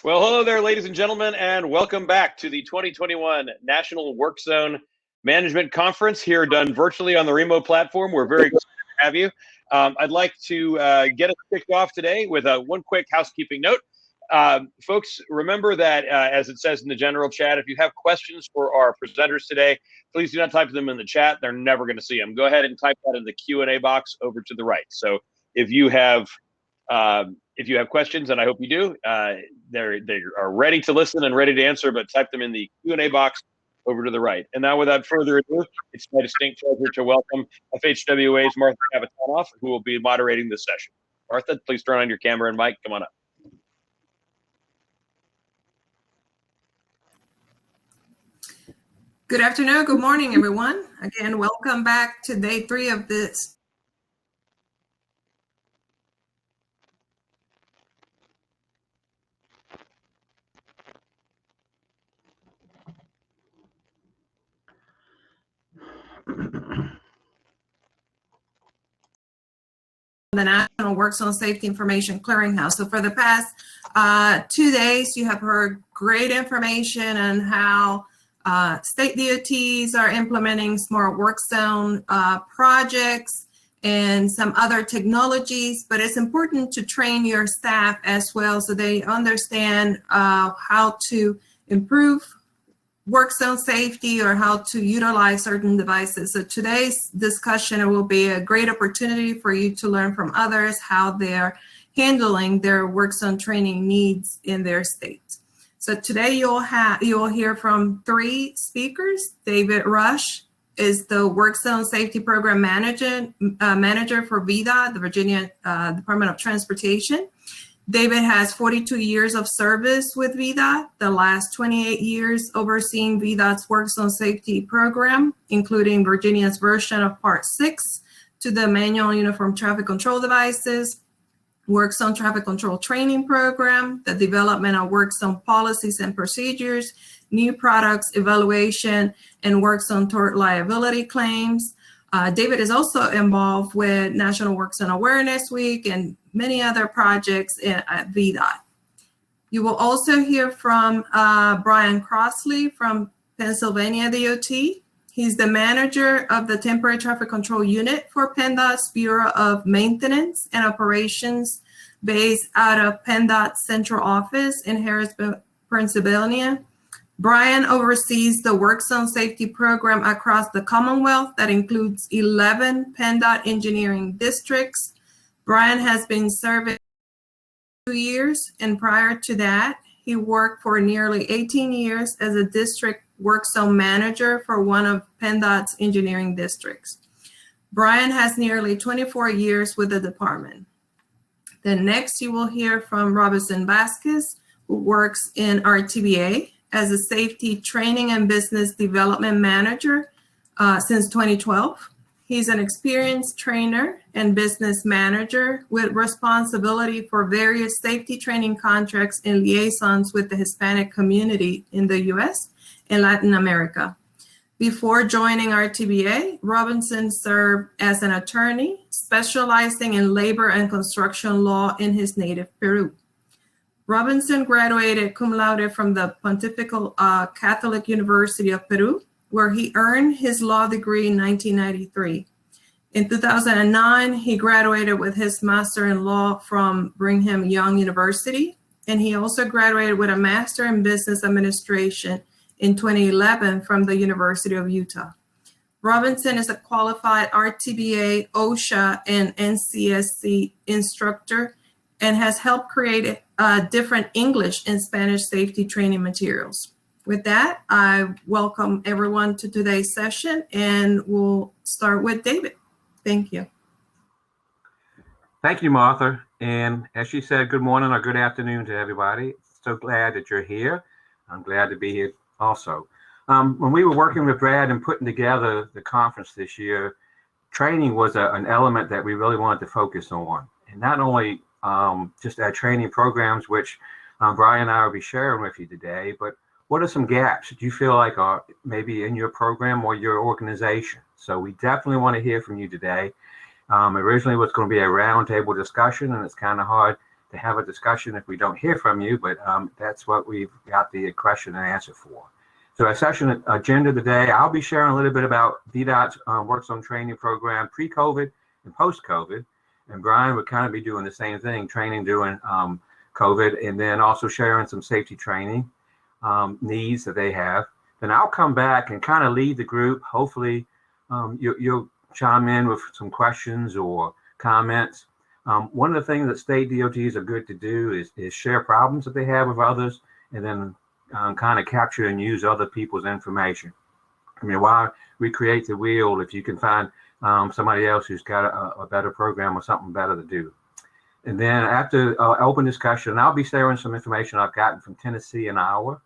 Well, hello there, ladies and gentlemen, and welcome back to the 2021 National Work Zone Management Conference here done virtually on the remote platform. We're very excited to have you. I'd like to get us kicked off today with one quick housekeeping note. Folks, remember that as it says in the general chat, if you have questions for our presenters today, please do not type them in the chat. They're never going to see them. Go ahead and type that in the Q&A box over to the right. So if you have questions, and I hope you do, they are ready to listen and ready to answer, but type them in the Q&A box over to the right. And now, without further ado, it's my distinct pleasure to welcome FHWA's Martha Kapitanov, who will be moderating this session. Martha, please turn on your camera and mic. Come on up. Good afternoon, good morning, everyone. Again, welcome back to day 3 of this. The National Work Zone Safety Information Clearinghouse. So for the past 2 days, you have heard great information on how state DOTs are implementing smart work zone projects and some other technologies, but it's important to train your staff as well so they understand how to improve work zone safety or how to utilize certain devices. So today's discussion will be a great opportunity for you to learn from others how they're handling their work zone training needs in their states. So today you'll hear from 3 speakers. David Rush is the Work Zone Safety Program Manager for VDOT, the Virginia Department of Transportation. David has 42 years of service with VDOT, the last 28 years overseeing VDOT's Work Zone Safety Program, including Virginia's version of Part 6 to the Manual Uniform Traffic Control Devices, Work Zone Traffic Control Training Program, the development of work zone policies and procedures, new products evaluation, and work zone tort liability claims. David is also involved with National Work Zone Awareness Week and many other projects at VDOT. You will also hear from Brian Crossley from Pennsylvania DOT. He's the manager of the Temporary Traffic Control Unit for PennDOT's Bureau of Maintenance and Operations, based out of PennDOT's central office in Harrisburg, Pennsylvania. Brian oversees the Work Zone Safety Program across the Commonwealth that includes 11 PennDOT engineering districts. Brian has been serving 2 years, and prior to that, he worked for nearly 18 years as a district work zone manager for one of PennDOT's engineering districts. Brian has nearly 24 years with the department. Then next, you will hear from Robinson Vasquez, who works in RTVA as a safety training and business development manager since 2012. He's an experienced trainer and business manager with responsibility for various safety training contracts and liaisons with the Hispanic community in the US and Latin America. Before joining RTVA, Robinson served as an attorney specializing in labor and construction law in his native Peru. Robinson graduated cum laude from the Pontifical Catholic University of Peru, where he earned his law degree in 1993. In 2009, he graduated with his master in law from Brigham Young University, and he also graduated with a master in business administration in 2011 from the University of Utah. Robinson is a qualified RTVA, OSHA, and NCSC instructor and has helped create different English and Spanish safety training materials. With that, I welcome everyone to today's session, and we'll start with David. Thank you. Thank you, Martha. And as she said, good morning or good afternoon to everybody. So glad that you're here. I'm glad to be here also. When we were working with Brad and putting together the conference this year, training was an element that we really wanted to focus on. And not only just our training programs, which Brian and I will be sharing with you today, but what are some gaps that you feel like are maybe in your program or your organization? So we definitely want to hear from you today. Originally it was going to be a roundtable discussion, and it's kind of hard to have a discussion if we don't hear from you, but that's what we've got the question and answer for. So our session agenda today, I'll be sharing a little bit about VDOT's Work Zone training program pre-COVID and post-COVID. And Brian would kind of be doing the same thing, training during COVID, and then also sharing some safety training needs that they have. Then I'll come back and kind of lead the group. Hopefully you'll chime in with some questions or comments. One of the things that state DOTs are good to do is share problems that they have with others, and then kind of capture and use other people's information. I mean, why recreate the wheel if you can find somebody else who's got a better program or something better to do. And then after open discussion, I'll be sharing some information I've gotten from Tennessee and Iowa.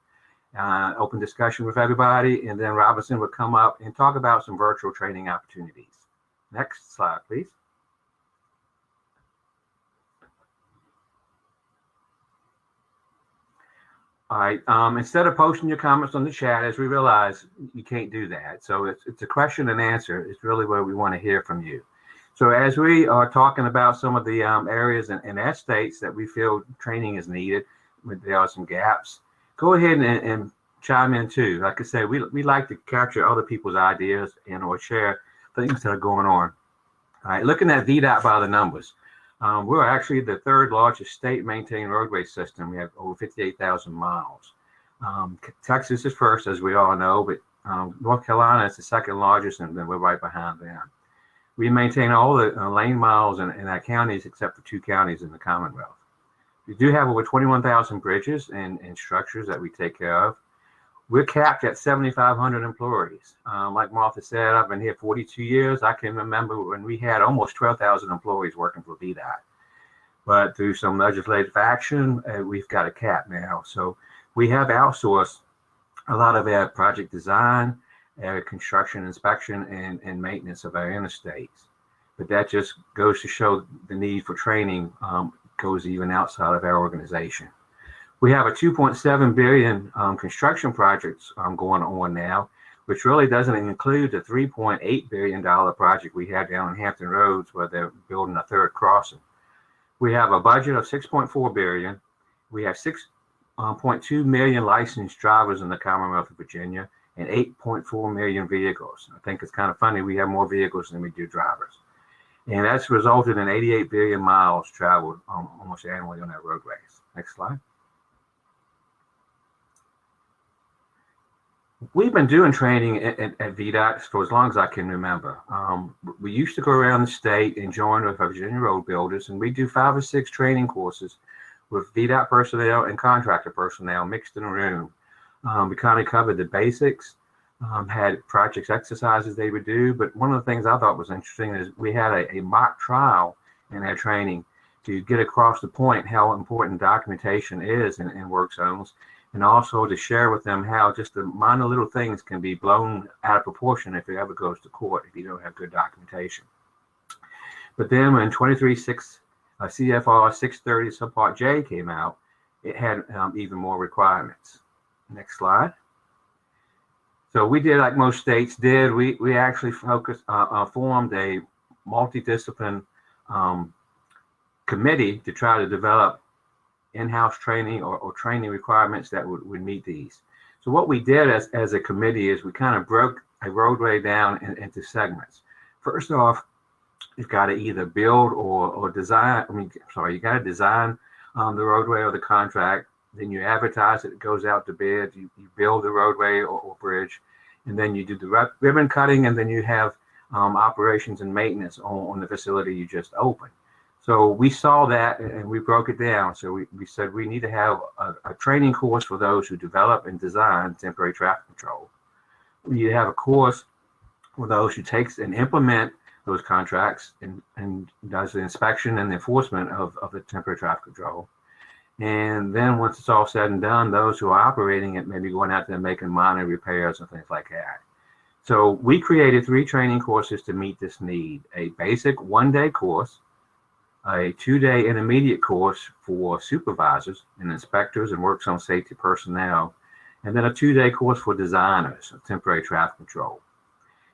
Open discussion with everybody, and then Robinson would come up and talk about some virtual training opportunities. Next slide, please. All right, instead of posting your comments on the chat, as we realize you can't do that. So it's a question and answer. It's really where we want to hear from you. So as we are talking about some of the areas in our states that we feel training is needed, there are some gaps, go ahead and chime in too. Like I said, we like to capture other people's ideas and or share things that are going on. All right, looking at VDOT by the numbers. We're actually the third largest state maintained roadway system. We have over 58,000 miles. Texas is first, as we all know, but North Carolina is the second largest, and then we're right behind them. We maintain all the lane miles in our counties except for 2 counties in the Commonwealth. We do have over 21,000 bridges and structures that we take care of. We're capped at 7,500 employees. Like Martha said, I've been here 42 years. I can remember when we had almost 12,000 employees working for VDOT. But through some legislative action, we've got a cap now. So we have outsourced a lot of our project design, construction inspection, and maintenance of our interstates. But that just goes to show the need for training goes even outside of our organization. We have a $2.7 billion construction projects going on now, which really doesn't include the $3.8 billion project we have down in Hampton Roads where they're building a third crossing. We have a budget of $6.4 billion. We have 6.2 million licensed drivers in the Commonwealth of Virginia and 8.4 million vehicles. I think it's kind of funny, we have more vehicles than we do drivers. And that's resulted in 88 billion miles traveled almost annually on our roadways. Next slide. We've been doing training at VDOT for as long as I can remember. We used to go around the state and join with our Virginia road builders, and we do 5 or 6 training courses with VDOT personnel and contractor personnel mixed in a room. We kind of covered the basics, had projects exercises they would do, but one of the things I thought was interesting is we had a mock trial in our training to get across the point how important documentation is in work zones, and also to share with them how just the minor little things can be blown out of proportion if it ever goes to court if you don't have good documentation. But then when 23.6 CFR 630 subpart J came out, it had even more requirements. Next slide. So we did like most states did. We actually focused, formed a multidiscipline committee to try to develop in-house training or training requirements that would meet these. So what we did as a committee is we kind of broke a roadway down into segments. First off, you've got to either build or design. You got to design the roadway or the contract. Then you advertise it goes out to bid. You build the roadway or bridge, and then you do the ribbon cutting, and then you have operations and maintenance on the facility you just opened. So we saw that and we broke it down. So we said we need to have a training course for those who develop and design temporary traffic control. We need to have a course for those who takes and implement those contracts and does the inspection and the enforcement of the temporary traffic control. And then once it's all said and done, those who are operating it may be going out there and making minor repairs and things like that. So we created 3 training courses to meet this need: a basic 1-day course, a 2-day intermediate course for supervisors and inspectors and work zone safety personnel, and then a 2-day course for designers of temporary traffic control.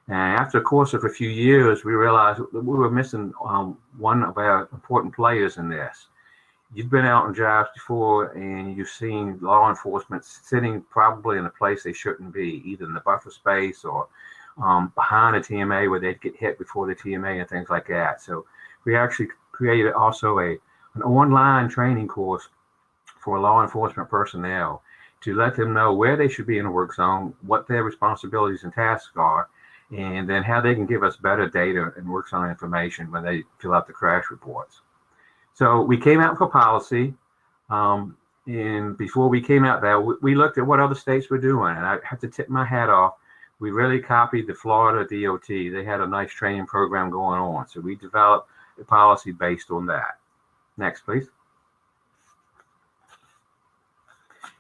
And after a course of a few years, we realized that we were missing one of our important players in this. you've been out on jobs before and you've seen law enforcement sitting probably in a place they shouldn't be, either in the buffer space or behind a TMA where they'd get hit before the TMA and things like that. So we actually created also an online training course for law enforcement personnel to let them know where they should be in a work zone, what their responsibilities and tasks are, and then how they can give us better data and work zone information when they fill out the crash reports. So we came out for policy, and before we came out there, we looked at what other states were doing, and I have to tip my hat off. We really copied the Florida DOT. They had a nice training program going on, so we developed a policy based on that. Next, please.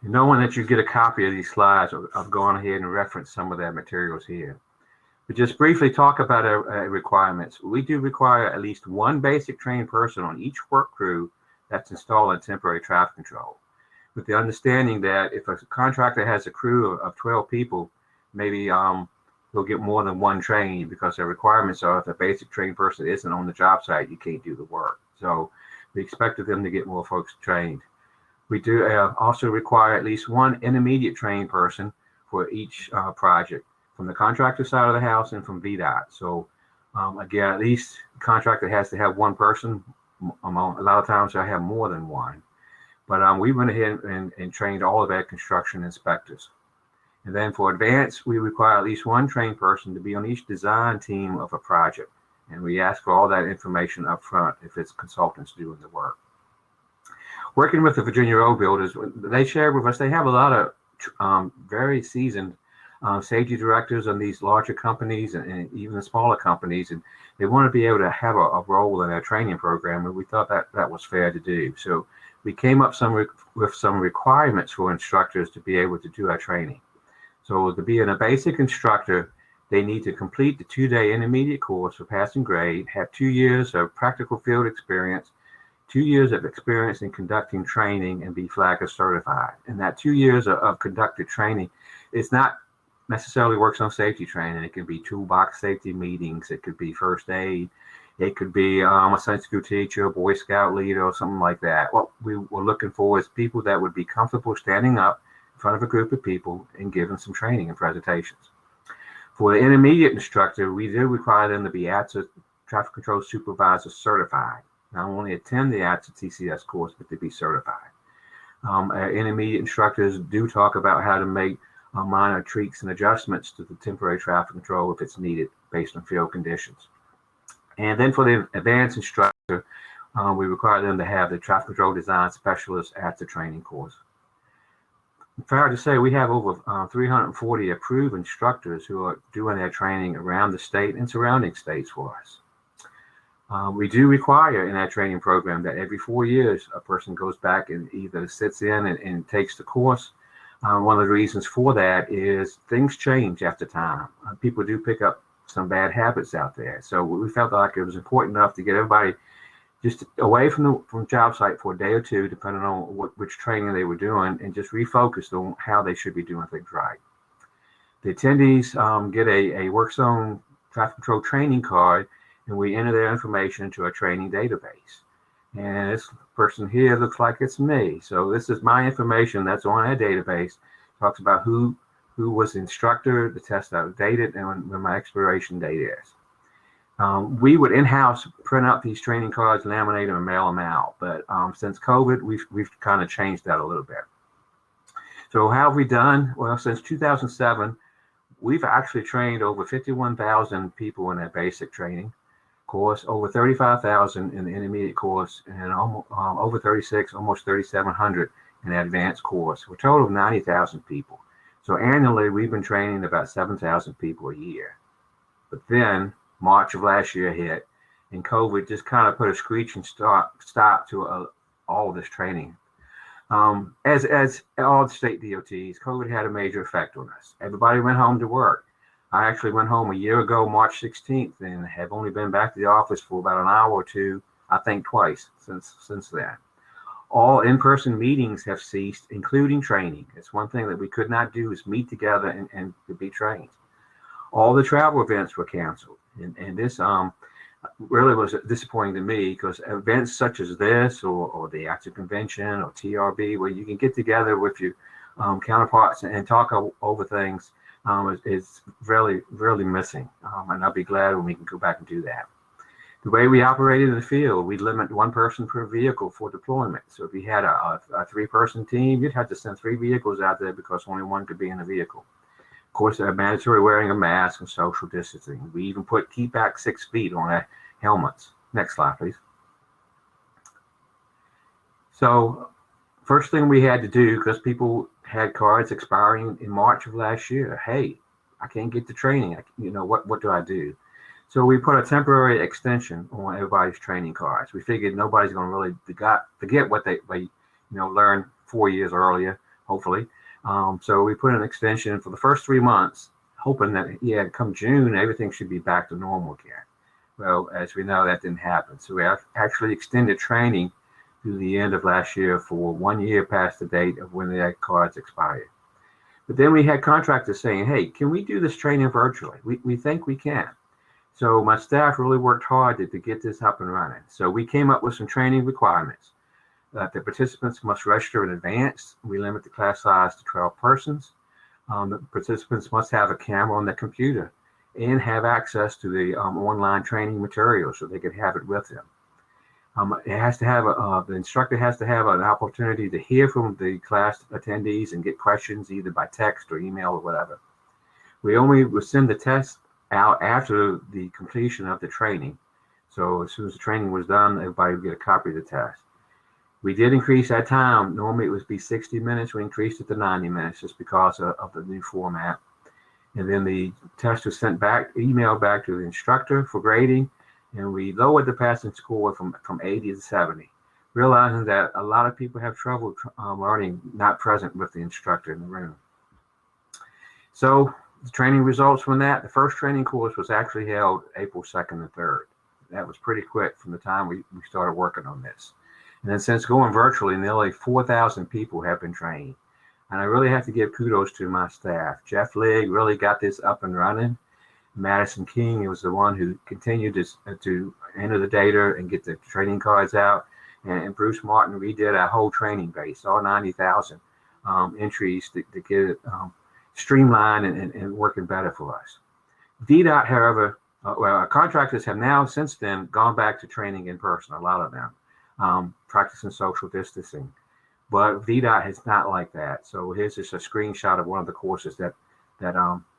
Knowing that you get a copy of these slides, I've gone ahead and referenced some of their materials here. But just briefly talk about our requirements. We do require at least one basic trained person on each work crew that's installed in temporary traffic control, with the understanding that if a contractor has a crew of 12 people, maybe they'll get more than one trainee, because their requirements are if a basic trained person isn't on the job site, you can't do the work. So we expected them to get more folks trained. We do also require at least one intermediate trained person for each project, from the contractor side of the house and from VDOT. So again, at least the contractor has to have one person. A lot of times I have more than one. But we went ahead and trained all of our construction inspectors. And then for advance, we require at least one trained person to be on each design team of a project. And we ask for all that information up front if it's consultants doing the work. Working with the Virginia Road Builders, they shared with us, they have a lot of very seasoned safety directors on these larger companies and even the smaller companies, and they want to be able to have a role in our training program, and we thought that was fair to do. So we came up with some requirements for instructors to be able to do our training. So to be a basic instructor, they need to complete the 2-day intermediate course for passing grade, have 2 years of practical field experience, 2 years of experience in conducting training, and be FLAGA certified. And that 2 years of conducted training is not necessarily work zone safety training. It could be toolbox safety meetings. It could be first aid. It could be a Sunday school teacher, Boy Scout leader, or something like that. What we were looking for is people that would be comfortable standing up in front of a group of people and giving some training and presentations. For the intermediate instructor, we do require them to be ATSA Traffic Control Supervisor certified. Not only attend the ATSA TCS course, but to be certified. Our intermediate instructors do talk about how to make minor tweaks and adjustments to the temporary traffic control if it's needed based on field conditions. And then for the advanced instructor, we require them to have the traffic control design specialist at the training course. Fair to say, we have over 340 approved instructors who are doing their training around the state and surrounding states for us. We do require in our training program that every 4 years a person goes back and either sits in and takes the course. One of the reasons for that is things change after time. People do pick up some bad habits out there. So we felt like it was important enough to get everybody just away from job site for a day or two, depending on which training they were doing, and just refocused on how they should be doing things right. The attendees get a work zone traffic control training card, and we enter their information into a training database. And this person here looks like it's me. So this is my information that's on our database. Talks about who was the instructor, the test outdated, and when my expiration date is. We would in-house print out these training cards, laminate them, and mail them out. But since COVID, we've kind of changed that a little bit. So how have we done? Well, since 2007, we've actually trained over 51,000 people in that basic training course, over 35,000 in the intermediate course, and over 36, almost 3,700 in the advanced course, for a total of 90,000 people. So annually, we've been training about 7,000 people a year. But then March of last year hit, and COVID just kind of put a screeching stop to all of this training. As all the state DOTs, COVID had a major effect on us. Everybody went home to work. I actually went home a year ago, March 16th, and have only been back to the office for about an hour or two, I think twice since then. All in-person meetings have ceased, including training. It's one thing that we could not do is meet together and to be trained. All the travel events were canceled. And this really was disappointing to me, because events such as this, or the Active Convention or TRB, where you can get together with your counterparts and talk over things, is really, really missing. And I'll be glad when we can go back and do that. The way we operated in the field, we limit one person per vehicle for deployment. So if you had a 3-person team, you'd have to send 3 vehicles out there because only one could be in a vehicle. Of course, mandatory wearing a mask and social distancing. We even put keep back 6 feet on our helmets. Next slide, please. So first thing we had to do, because people had cards expiring in March of last year, hey, I can't get to training. What do I do? So we put a temporary extension on everybody's training cards. We figured nobody's going to really forget what they learned 4 years earlier, hopefully. So we put an extension for the first 3 months, hoping that, come June, everything should be back to normal again. Well, as we know, that didn't happen. So we actually extended training through the end of last year for 1 year past the date of when the cards expired. But then we had contractors saying, hey, can we do this training virtually? We think we can. So my staff really worked hard to get this up and running. So we came up with some training requirements. The participants must register in advance. We limit the class size to 12 persons. The participants must have a camera on their computer and have access to the online training materials so they could have it with them. It has to have the instructor has to have an opportunity to hear from the class attendees and get questions either by text or email or whatever. We only would send the test out after the completion of the training. So as soon as the training was done, everybody would get a copy of the test. We did increase that time. Normally it would be 60 minutes. We increased it to 90 minutes just because of the new format. And then the test was sent back, emailed back to the instructor for grading. And we lowered the passing score from 80 to 70, realizing that a lot of people have trouble learning not present with the instructor in the room. So the training results from that, the first training course was actually held April 2nd and 3rd. That was pretty quick from the time we started working on this. And then since going virtually, nearly 4,000 people have been trained. And I really have to give kudos to my staff. Jeff Ligg really got this up and running. Madison King was the one who continued to enter the data and get the training cards out. And Bruce Martin redid our whole training base, all 90,000 entries to get it streamlined and working better for us. VDOT, however, our contractors have now since then gone back to training in person, a lot of them, practicing social distancing. But VDOT is not like that. So here's just a screenshot of one of the courses that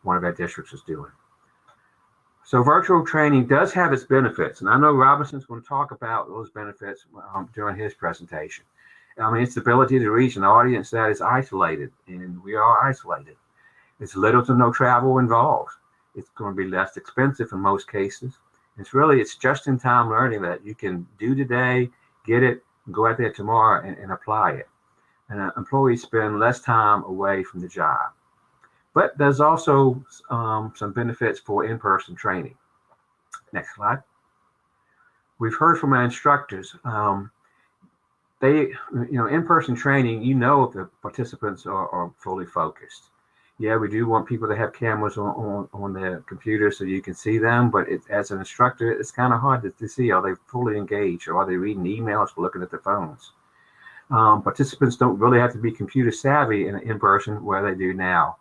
one of our districts is doing. So virtual training does have its benefits, and I know Robinson's going to talk about those benefits during his presentation. I mean, it's the ability to reach an audience that is isolated, and we are isolated. It's little to no travel involved. It's going to be less expensive in most cases. It's just-in-time learning that you can do today, get it, go out there tomorrow and apply it. And employees spend less time away from the job. But there's also some benefits for in-person training. Next slide. We've heard from our instructors. In-person training, if the participants are fully focused. Yeah, we do want people to have cameras on their computer so you can see them, but as an instructor, it's kind of hard to see. Are they fully engaged, or are they reading emails or looking at their phones? Participants don't really have to be computer savvy in person where they do now.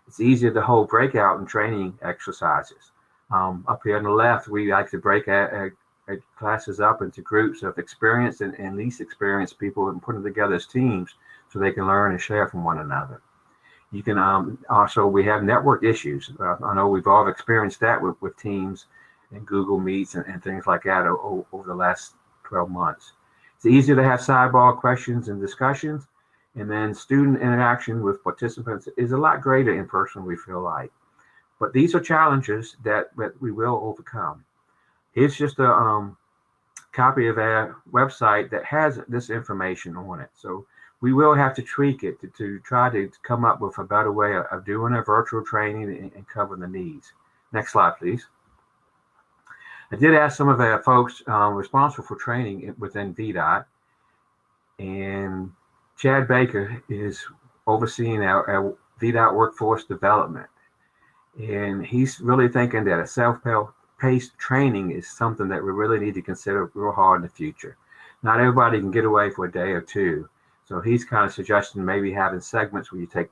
It's easier to hold breakout and training exercises. Up here on the left, we like to break our classes up into groups of experienced and least experienced people and put them together as teams so they can learn and share from one another. You can also, we have network issues. I know we've all experienced that with Teams and Google Meets and things like that over the last 12 months. It's easier to have sidebar questions and discussions, and then student interaction with participants is a lot greater in person, we feel like. But these are challenges that we will overcome. Here's just a copy of our website that has this information on it. So we will have to tweak it to try to come up with a better way of doing a virtual training and covering the needs. Next slide, please. I did ask some of our folks responsible for training within VDOT, and Chad Baker is overseeing our VDOT workforce development. And he's really thinking that a self-paced self-paced training is something that we really need to consider real hard in the future. Not everybody can get away for a day or two. So he's kind of suggesting maybe having segments where you take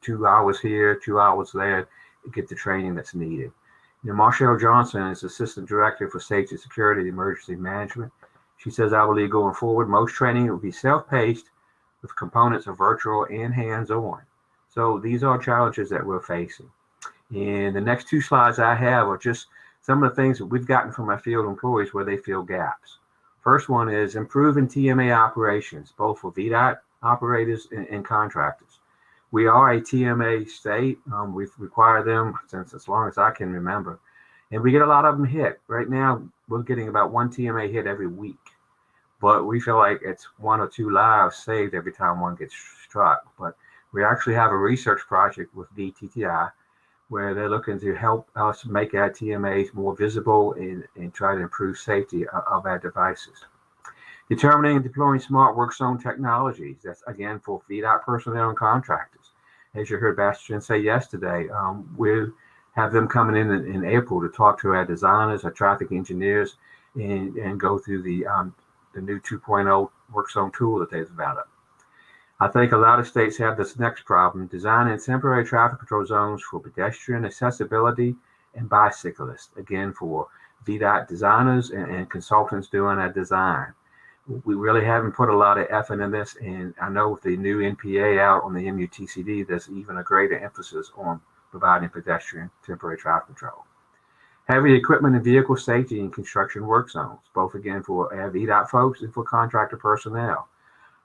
2 hours here, 2 hours there, to get the training that's needed. Marshall Johnson is Assistant Director for Safety, Security, and Emergency Management. She says, I believe going forward, most training will be self-paced with components of virtual and hands-on. So these are challenges that we're facing. And the next 2 slides I have are just some of the things that we've gotten from our field employees where they feel gaps. First one is improving TMA operations, both for VDOT operators and contractors. We are a TMA state. We've required them since as long as I can remember. And we get a lot of them hit. Right now, we're getting about 1 TMA hit every week. But we feel like it's 1 or 2 lives saved every time one gets struck. But we actually have a research project with DTTI where they're looking to help us make our TMAs more visible and try to improve safety of our devices. Determining and deploying smart work zone technologies. That's again for VDOT personnel and contractors. As you heard Bastian say yesterday, we'll have them coming in April to talk to our designers, our traffic engineers, and go through the new 2.0 work zone tool that they've developed. I think a lot of states have this next problem, designing temporary traffic control zones for pedestrian accessibility and bicyclists, again for VDOT designers and consultants doing our design. We really haven't put a lot of effort in this, and I know with the new NPA out on the MUTCD, there's even a greater emphasis on providing pedestrian temporary traffic control. Heavy equipment and vehicle safety in construction work zones, both again for our VDOT folks and for contractor personnel.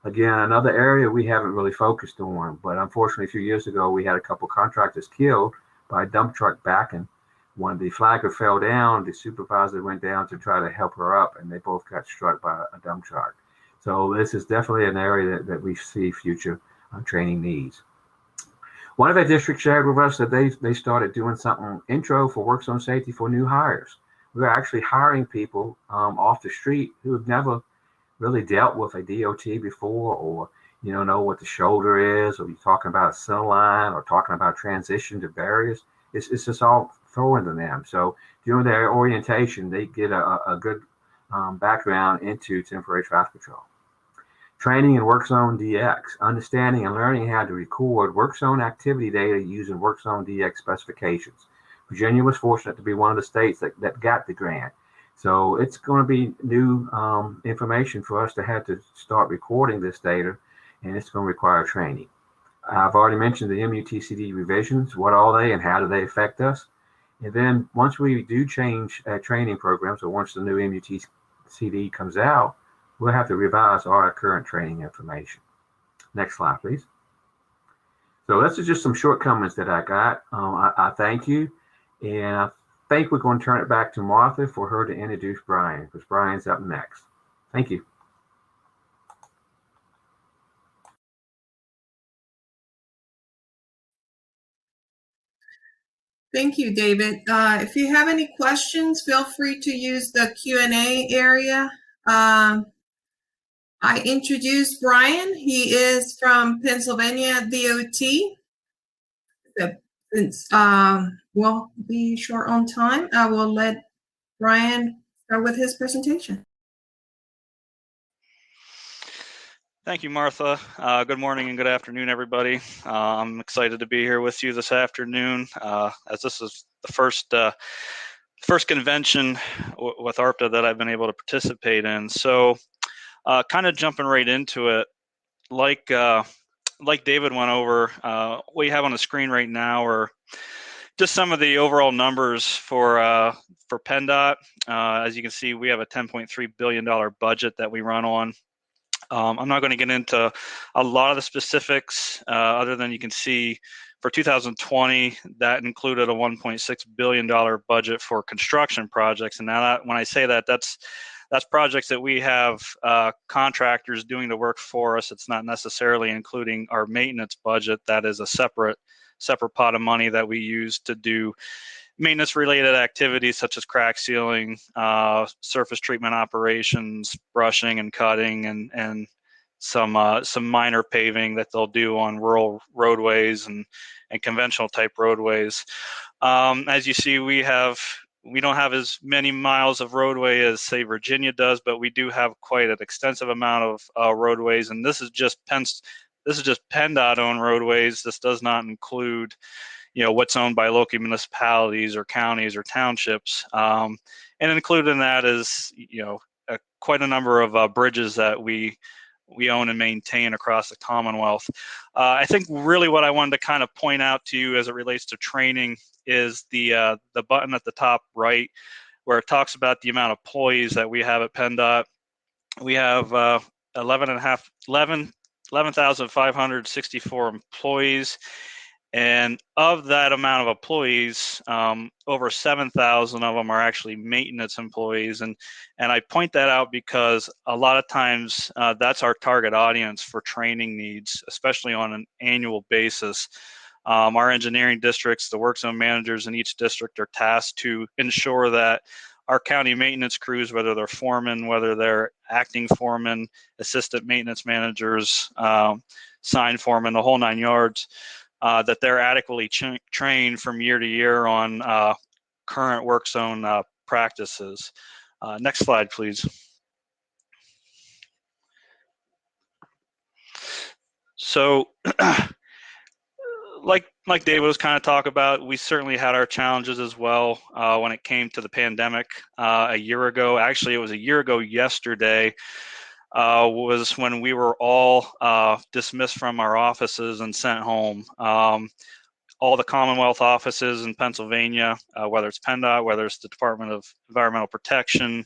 Again, another area we haven't really focused on, but unfortunately a few years ago we had a couple contractors killed by a dump truck backing. When the flagger fell down, the supervisor went down to try to help her up, and they both got struck by a dump truck. So this is definitely an area that we see future training needs. One of our districts shared with us that they started doing something intro for work zone safety for new hires. We're actually hiring people off the street who have never really dealt with a DOT before, or know what the shoulder is, or you're talking about a center line, or talking about transition to barriers. It's just all foreign to them. So during their orientation, they get a good background into temporary traffic control. Training in work zone DX, understanding and learning how to record work zone activity data using work zone DX specifications. Virginia was fortunate to be one of the states that got the grant. So it's going to be new information for us to have to start recording this data, and it's going to require training. I've already mentioned the MUTCD revisions. What are they and how do they affect us? And then once we do change training programs, or once the new MUTCD comes out, we'll have to revise our current training information. Next slide, please. So this is just some shortcomings that I got. I thank you, and I think we're going to turn it back to Martha for her to introduce Brian, because Brian's up next. Thank you. Thank you, David. If you have any questions, feel free to use the Q&A area. I introduced Brian. He is from Pennsylvania DOT. Since we'll be short on time, I will let Brian start with his presentation. Thank you, Martha. Good morning and good afternoon, everybody. I'm excited to be here with you this afternoon, as this is the first convention with ARPTA that I've been able to participate in. So, kind of jumping right into it, like David went over, what you have on the screen right now are just some of the overall numbers for PennDOT. As you can see, we have a $10.3 billion budget that we run on. I'm not going to get into a lot of the specifics, other than you can see for 2020, that included a $1.6 billion budget for construction projects. And now when I say that, that's projects that we have contractors doing the work for us. It's not necessarily including our maintenance budget. That is a separate pot of money that we use to do maintenance related activities such as crack sealing, surface treatment operations, brushing and cutting, and some minor paving that they'll do on rural roadways and conventional type roadways. As you see, we have we don't have as many miles of roadway as, say, Virginia does, but we do have quite an extensive amount of roadways, and this is just PennDOT-owned roadways. This does not include, what's owned by local municipalities or counties or townships. And included in that is, quite a number of bridges that we own and maintain across the Commonwealth. I think really what I wanted to kind of point out to you as it relates to training is the button at the top right, where it talks about the amount of employees that we have at PennDOT. We have 11,564 employees. And of that amount of employees, over 7,000 of them are actually maintenance employees. And I point that out because a lot of times that's our target audience for training needs, especially on an annual basis. Our engineering districts, the work zone managers in each district, are tasked to ensure that our county maintenance crews, whether they're foremen, whether they're acting foremen, assistant maintenance managers, sign foremen, the whole 9 yards, that they're adequately trained from year to year on current work zone practices. Next slide, please. So, like David was kind of talking about, we certainly had our challenges as well when it came to the pandemic a year ago. Actually, it was a year ago yesterday. Was when we were all dismissed from our offices and sent home. All the Commonwealth offices in Pennsylvania, whether it's PennDOT, whether it's the Department of Environmental Protection,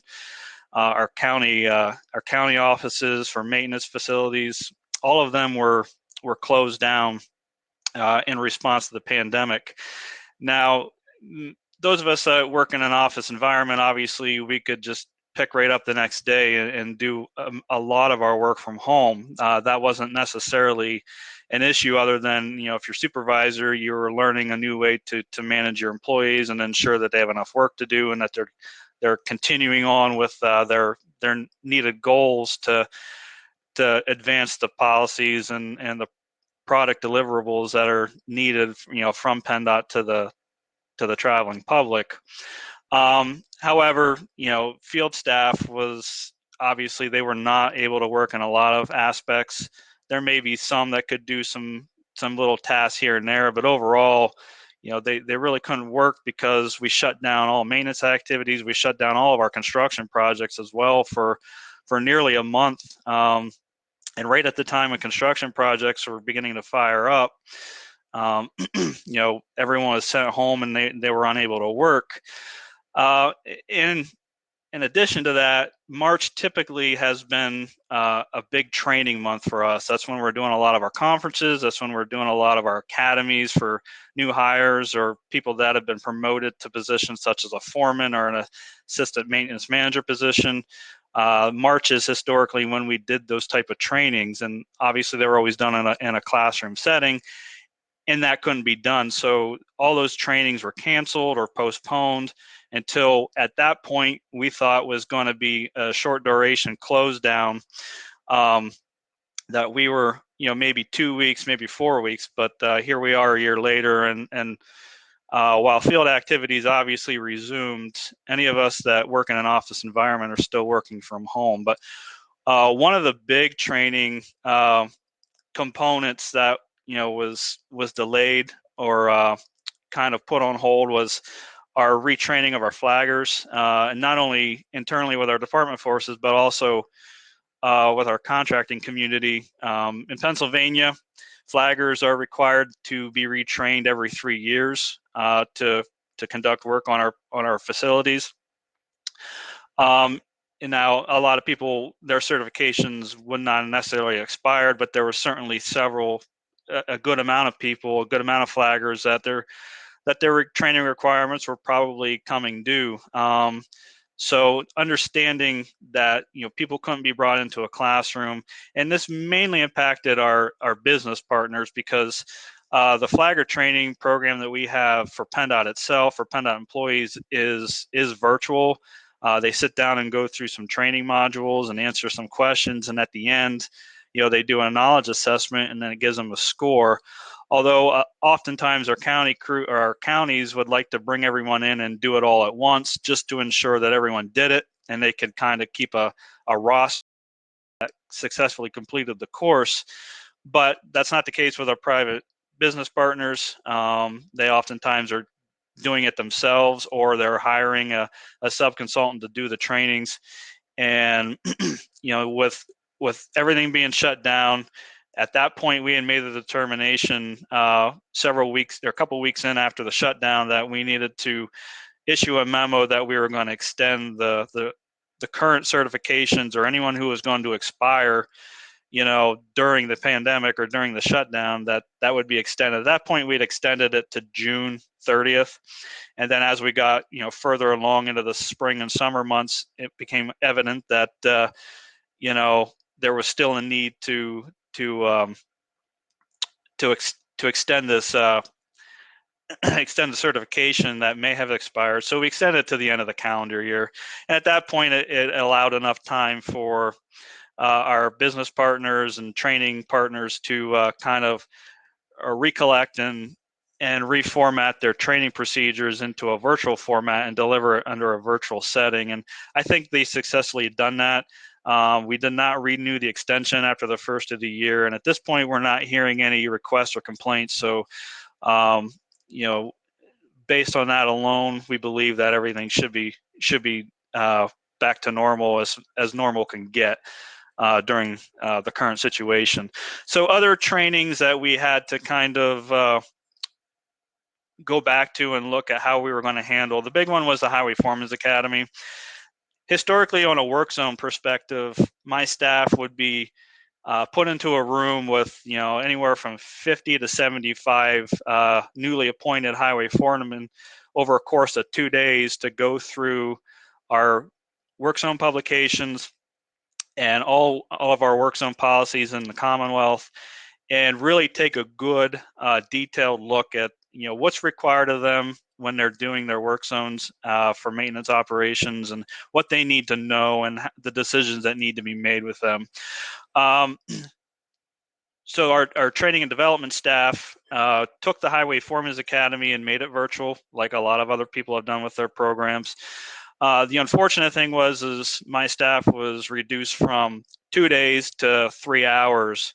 our county offices for maintenance facilities, all of them were closed down in response to the pandemic. Now, those of us that work in an office environment, obviously, we could just pick right up the next day and do a lot of our work from home. That wasn't necessarily an issue, other than, if your supervisor, you're learning a new way to manage your employees and ensure that they have enough work to do and that they're continuing on with their needed goals to advance the policies and the product deliverables that are needed, from PennDOT to the traveling public. However, field staff was obviously, they were not able to work in a lot of aspects. There may be some that could do some little tasks here and there, but overall, they really couldn't work because we shut down all maintenance activities. We shut down all of our construction projects as well for nearly a month. And right at the time when construction projects were beginning to fire up, everyone was sent home and they were unable to work. In addition to that, March typically has been a big training month for us. That's when we're doing a lot of our conferences. That's when we're doing a lot of our academies for new hires or people that have been promoted to positions such as a foreman or an assistant maintenance manager position. March is historically when we did those type of trainings, and obviously they were always done in a classroom setting, and that couldn't be done. So all those trainings were canceled or postponed until at that point we thought was going to be a short duration close down, that we were, maybe 2 weeks, maybe 4 weeks, but here we are a year later, and while field activities obviously resumed, any of us that work in an office environment are still working from home. But one of the big training components that was delayed or kind of put on hold was our retraining of our flaggers, and not only internally with our department forces, but also with our contracting community. In Pennsylvania, flaggers are required to be retrained every 3 years to conduct work on our facilities. And now a lot of people, their certifications would not necessarily expired, but there were certainly a good amount of people, a good amount of flaggers that their training requirements were probably coming due. So understanding that people couldn't be brought into a classroom, and this mainly impacted our business partners because the flagger training program that we have for PennDOT itself, for PennDOT employees, is virtual. They sit down and go through some training modules and answer some questions, and at the end, they do a knowledge assessment, and then it gives them a score. although oftentimes our county crew or our counties would like to bring everyone in and do it all at once just to ensure that everyone did it and they could kind of keep a roster that successfully completed the course. But that's not the case with our private business partners. They oftentimes are doing it themselves, or they're hiring a sub-consultant to do the trainings. And with everything being shut down, at that point we had made the determination a couple weeks in after the shutdown that we needed to issue a memo that we were going to extend the current certifications, or anyone who was going to expire during the pandemic or during the shutdown, that would be extended. At that point, we'd extended it to June 30th. And then as we got, further along into the spring and summer months, it became evident that, there was still a need to extend this, extend the certification that may have expired. So we extended it to the end of the calendar year. And at that point, it allowed enough time for our business partners and training partners to kind of recollect and reformat their training procedures into a virtual format and deliver it under a virtual setting. And I think they successfully done that. We did not renew the extension after the first of the year. And at this point, we're not hearing any requests or complaints. So, based on that alone, we believe that everything should be back to normal as normal can get during the current situation. So other trainings that we had to kind of go back to and look at how we were going to handle. The big one was the Highway Foreman's Academy. Historically, on a work zone perspective, my staff would be put into a room with anywhere from 50 to 75 newly appointed highway foremen over a course of 2 days to go through our work zone publications and all of our work zone policies in the Commonwealth, and really take a good detailed look at what's required of them when they're doing their work zones for maintenance operations, and what they need to know and the decisions that need to be made with them. So our training and development staff took the Highway Foreman's Academy and made it virtual, like a lot of other people have done with their programs. The unfortunate thing is my staff was reduced from 2 days to 3 hours,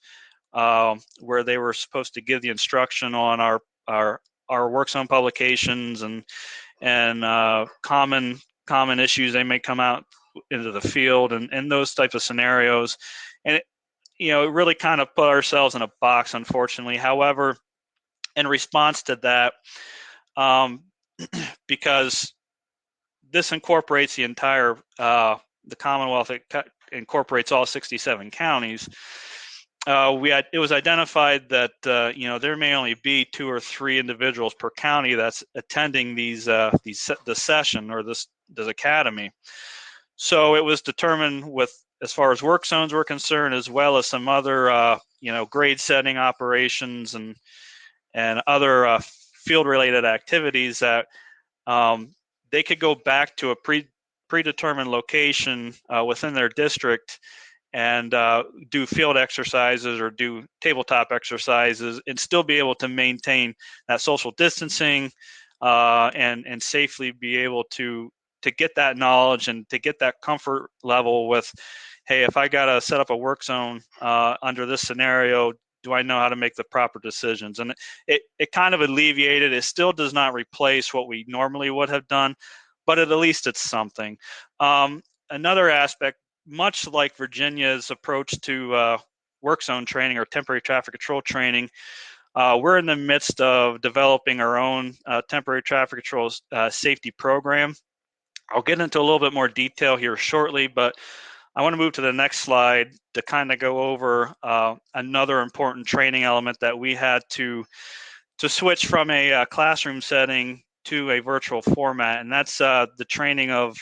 where they were supposed to give the instruction on our work zone publications and common issues they may come out into the field and those types of scenarios. And it really kind of put ourselves in a box, unfortunately. However, in response to that, because this incorporates the entire the Commonwealth, it incorporates all 67 counties. It was identified that there may only be 2 or 3 individuals per county that's attending the session or this academy. So it was determined, with as far as work zones were concerned, as well as some other grade setting operations and other field related activities, that they could go back to a predetermined location within their district and do field exercises or do tabletop exercises and still be able to maintain that social distancing and safely be able to get that knowledge and to get that comfort level with, hey, if I got to set up a work zone under this scenario, do I know how to make the proper decisions? And it kind of alleviated. It still does not replace what we normally would have done, but at least it's something. Another aspect, much like Virginia's approach to work zone training or temporary traffic control training, we're in the midst of developing our own temporary traffic control safety program. I'll get into a little bit more detail here shortly, but I want to move to the next slide to kind of go over another important training element that we had to switch from a classroom setting to a virtual format, and that's the training of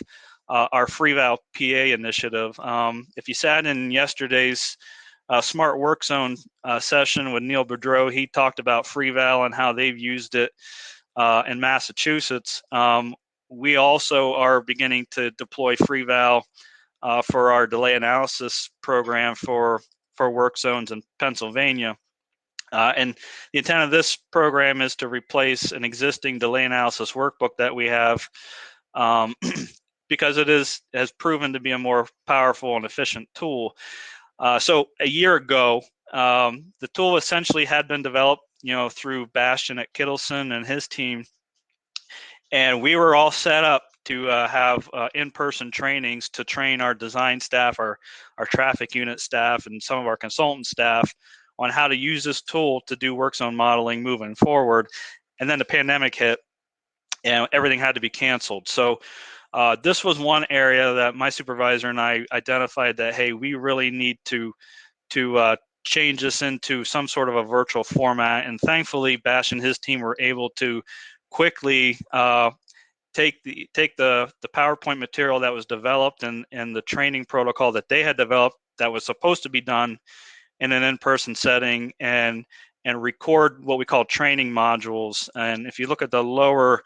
our FreeVal PA initiative. If you sat in yesterday's Smart Work Zone session with Neil Boudreau, he talked about FreeVal and how they've used it in Massachusetts. We also are beginning to deploy FreeVal for our delay analysis program for work zones in Pennsylvania. And the intent of this program is to replace an existing delay analysis workbook that we have, because it has proven to be a more powerful and efficient tool. So a year ago, the tool essentially had been developed, through Bastian at Kittleson and his team, and we were all set up to have in-person trainings to train our design staff, our traffic unit staff, and some of our consultant staff on how to use this tool to do work zone modeling moving forward. And then the pandemic hit and everything had to be canceled. So this was one area that my supervisor and I identified that, hey, we really need to change this into some sort of a virtual format. And thankfully, Bash and his team were able to quickly take the PowerPoint material that was developed and the training protocol that they had developed that was supposed to be done in an in-person setting and record what we call training modules. And if you look at the lower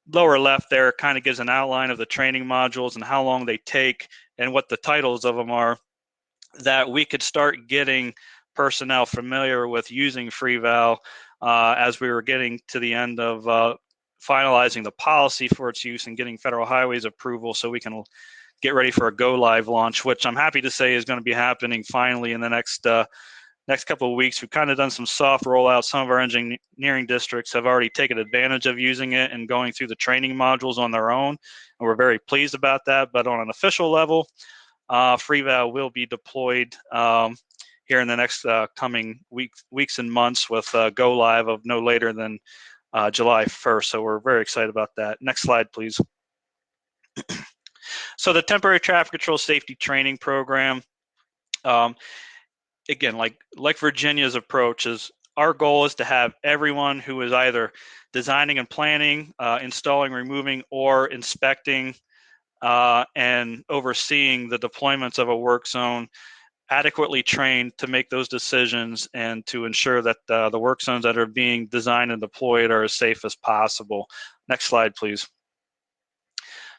left there, it kind of gives an outline of the training modules and how long they take and what the titles of them are, that we could start getting personnel familiar with using FreeVal as we were getting to the end of finalizing the policy for its use and getting Federal Highways approval so we can get ready for a go live launch, which I'm happy to say is going to be happening finally in the next couple of weeks. We've kind of done some soft rollouts. Some of our engineering districts have already taken advantage of using it and going through the training modules on their own, and we're very pleased about that. But on an official level, FreeVal will be deployed here in the next coming weeks and months with go live of no later than July 1st. So we're very excited about that. Next slide, please. So the temporary traffic control safety training program, again, like Virginia's approach, is our goal is to have everyone who is either designing and planning, installing, removing, or inspecting and overseeing the deployments of a work zone adequately trained to make those decisions and to ensure that the work zones that are being designed and deployed are as safe as possible. Next slide, please.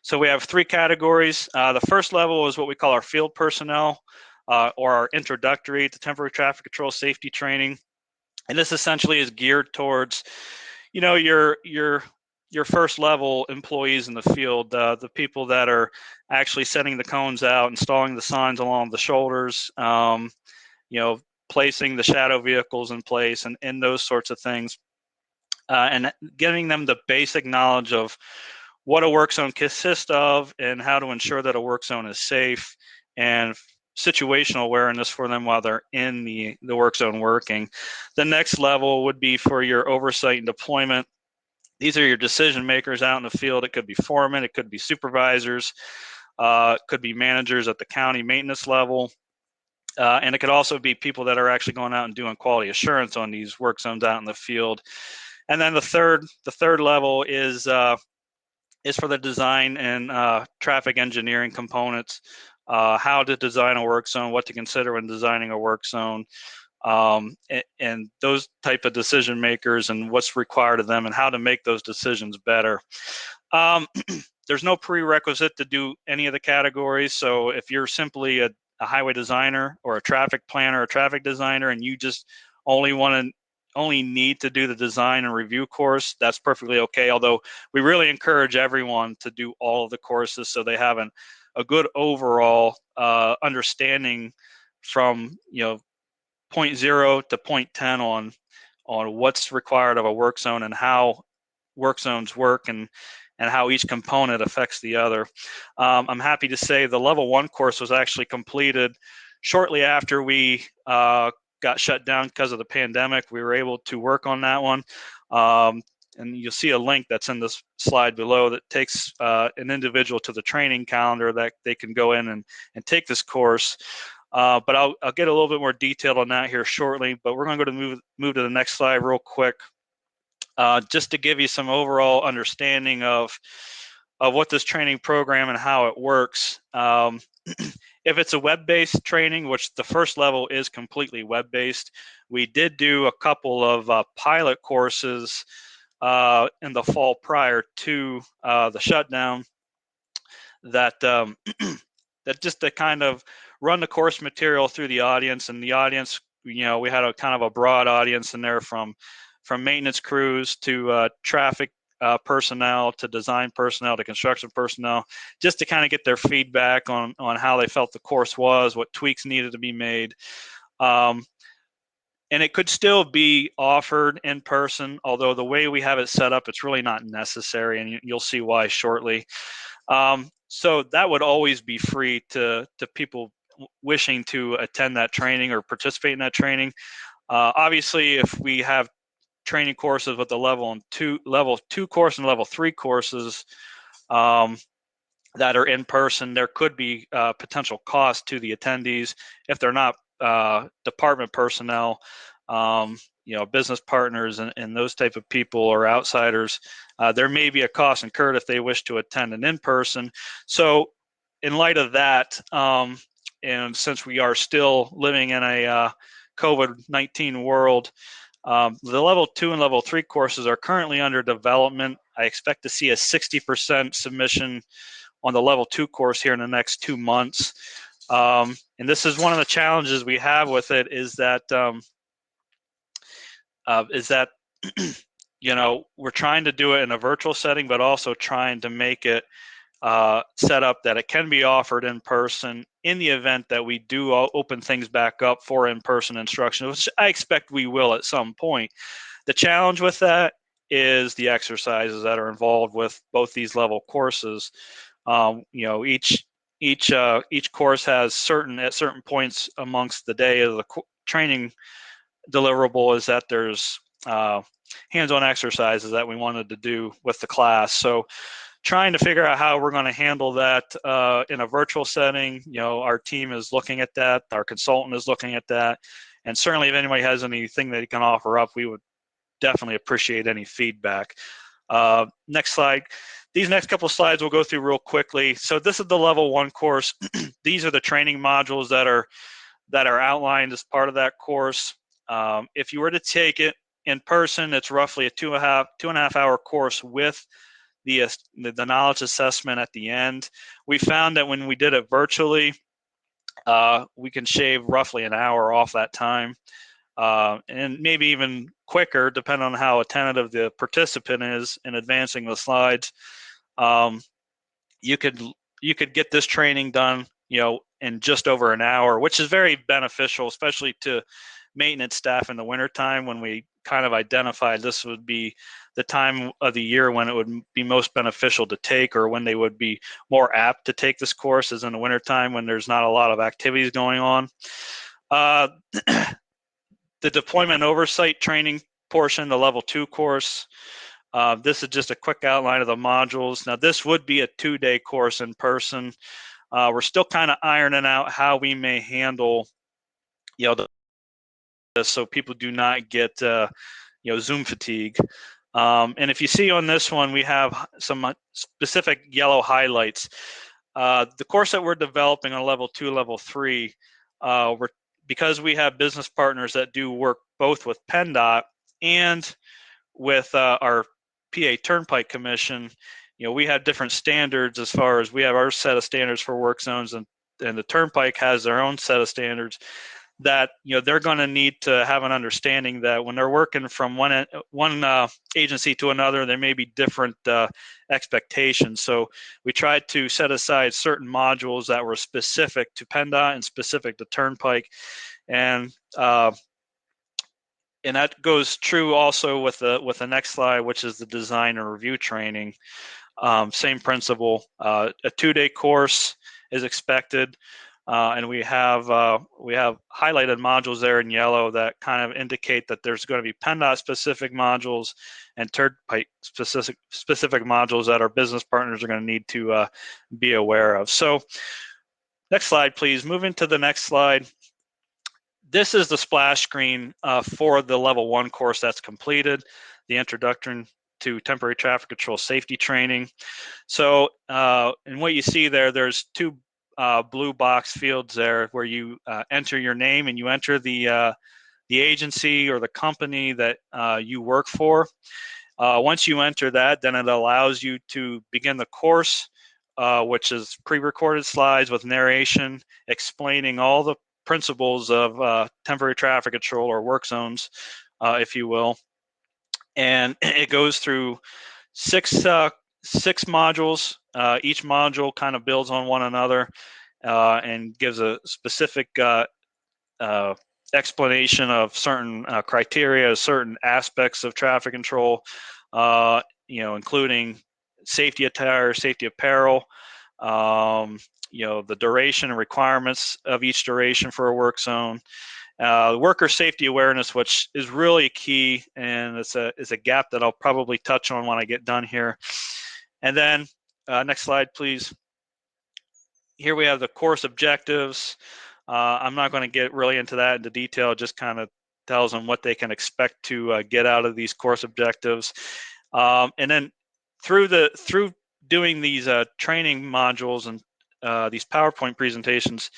So we have three categories. The first level is what we call our field personnel, or our introductory to temporary traffic control safety training. And this essentially is geared towards, your first level employees in the field, the people that are actually setting the cones out, installing the signs along the shoulders, placing the shadow vehicles in place and those sorts of things. And giving them the basic knowledge of what a work zone consists of and how to ensure that a work zone is safe, and situational awareness for them while they're in the work zone working. The next level would be for your oversight and deployment. These are your decision makers out in the field. It could be foremen, it could be supervisors, it could be managers at the county maintenance level, and it could also be people that are actually going out and doing quality assurance on these work zones out in the field. And then the third level is for the design and traffic engineering components, how to design a work zone, what to consider when designing a work zone, and those type of decision makers and what's required of them and how to make those decisions better. There's no prerequisite to do any of the categories. So if you're simply a highway designer or a traffic planner or a traffic designer and you just only need to do the design and review course, that's perfectly okay. Although we really encourage everyone to do all of the courses so they have a good overall understanding from point 0 to point 10 on what's required of a work zone and how work zones work and how each component affects the other. I'm happy to say the level 1 course was actually completed shortly after we got shut down because of the pandemic. We were able to work on that one. And you'll see a link that's in this slide below that takes an individual to the training calendar that they can go in and take this course. But I'll get a little bit more detailed on that here shortly. But we're going to go to move to the next slide real quick, just to give you some overall understanding of what this training program and how it works. If it's a web-based training, which the first level is completely web-based, we did do a couple of pilot courses in the fall prior to the shutdown that that just to kind of run the course material through the audience, and the audience we had a kind of a broad audience in there from maintenance crews to traffic personnel to design personnel to construction personnel, just to kind of get their feedback on how they felt the course was, what tweaks needed to be made. And it could still be offered in person, although the way we have it set up, it's really not necessary, and you'll see why shortly. So that would always be free to people wishing to attend that training or participate in that training. Obviously, if we have training courses with the level 2 course and level 3 courses that are in person, there could be potential cost to the attendees if they're not department personnel, business partners and those type of people or outsiders. There may be a cost incurred if they wish to attend an in-person. So in light of that, and since we are still living in a COVID-19 world, the level 2 and level 3 courses are currently under development. I expect to see a 60% submission on the level 2 course here in the next 2 months. And this is one of the challenges we have with it is that we're trying to do it in a virtual setting, but also trying to make it set up that it can be offered in person in the event that we do open things back up for in-person instruction, which I expect we will at some point. The challenge with that is the exercises that are involved with both these level courses. Each course has at certain points amongst the day of the training deliverable is that there's hands-on exercises that we wanted to do with the class. So trying to figure out how we're going to handle that in a virtual setting. Our team is looking at that. Our consultant is looking at that. And certainly if anybody has anything that he can offer up, we would definitely appreciate any feedback. Next slide. These next couple of slides we'll go through real quickly. So this is the level 1 course. These are the training modules that are outlined as part of that course. If you were to take it in person, it's roughly a 2.5 hour course with the knowledge assessment at the end. We found that when we did it virtually, we can shave roughly an hour off that time, and maybe even quicker, depending on how attentive the participant is in advancing the slides. You could get this training done, in just over an hour, which is very beneficial, especially to maintenance staff in the wintertime when we kind of identified this would be the time of the year when it would be most beneficial to take, or when they would be more apt to take this course, is in the wintertime when there's not a lot of activities going on. The deployment oversight training portion, the level 2 course, this is just a quick outline of the modules. Now this would be a 2-day course in person. We're still kind of ironing out how we may handle, so people do not get, Zoom fatigue. And if you see on this one, we have some specific yellow highlights. The course that we're developing on level 2, level 3, because we have business partners that do work both with PennDOT and with our PA Turnpike Commission, we have different standards as far as we have our set of standards for work zones, and the Turnpike has their own set of standards that they're going to need to have an understanding that when they're working from one agency to another, there may be different expectations. So we tried to set aside certain modules that were specific to PennDOT and specific to Turnpike, and that goes true also with the next slide, which is the design and review training. Same principle. A 2-day course is expected. And we have highlighted modules there in yellow that kind of indicate that there's going to be PennDOT specific modules and Turnpike specific modules that our business partners are going to need to be aware of. So next slide, please. Moving to the next slide. This is the splash screen for the level 1 course that's completed, the Introduction to Temporary Traffic Control Safety Training. So and what you see there's 2 blue box fields there where you enter your name and you enter the agency or the company that you work for. Once you enter that, then it allows you to begin the course, which is pre-recorded slides with narration explaining all the principles of temporary traffic control, or work zones, if you will. And it goes through six modules. Each module kind of builds on one another and gives a specific explanation of certain criteria, certain aspects of traffic control, including safety attire, safety apparel, the duration and requirements of each duration for a work zone. Worker safety awareness, which is really key, and it's a gap that I'll probably touch on when I get done here. And then next slide, please. Here we have the course objectives. I'm not going to get really into that into detail. It just kind of tells them what they can expect to get out of these course objectives. And then through doing these training modules and these PowerPoint presentations,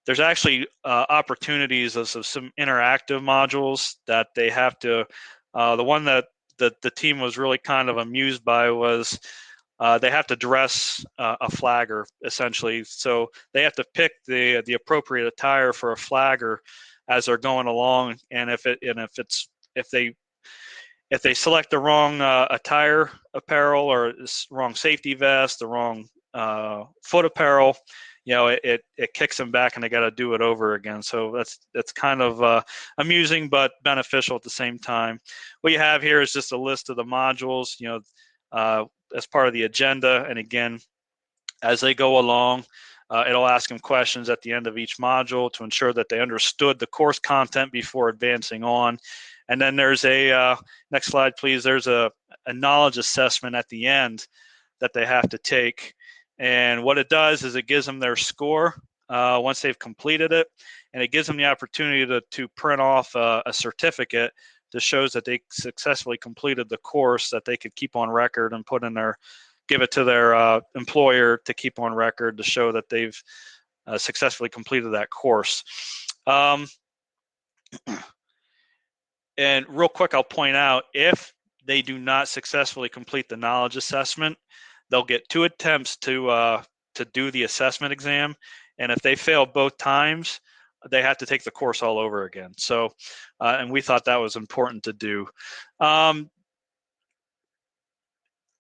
there's actually opportunities of some interactive modules that they have to. The one that the team was really kind of amused by was they have to dress a flagger, essentially. So they have to pick the appropriate attire for a flagger as they're going along, and if they select the wrong attire apparel, or wrong safety vest, the wrong foot apparel, it kicks them back and they got to do it over again. So that's kind of amusing but beneficial at the same time. What you have here is just a list of the modules, as part of the agenda. And again, as they go along, it'll ask them questions at the end of each module to ensure that they understood the course content before advancing on. And then there's next slide, please. There's a knowledge assessment at the end that they have to take. And what it does is it gives them their score once they've completed it, and it gives them the opportunity to print off a certificate that shows that they successfully completed the course, that they could keep on record and give it to their employer to keep on record to show that they've successfully completed that course. And real quick, I'll point out, if they do not successfully complete the knowledge assessment, they'll get 2 attempts to do the assessment exam. And if they fail both times, they have to take the course all over again. So, and we thought that was important to do.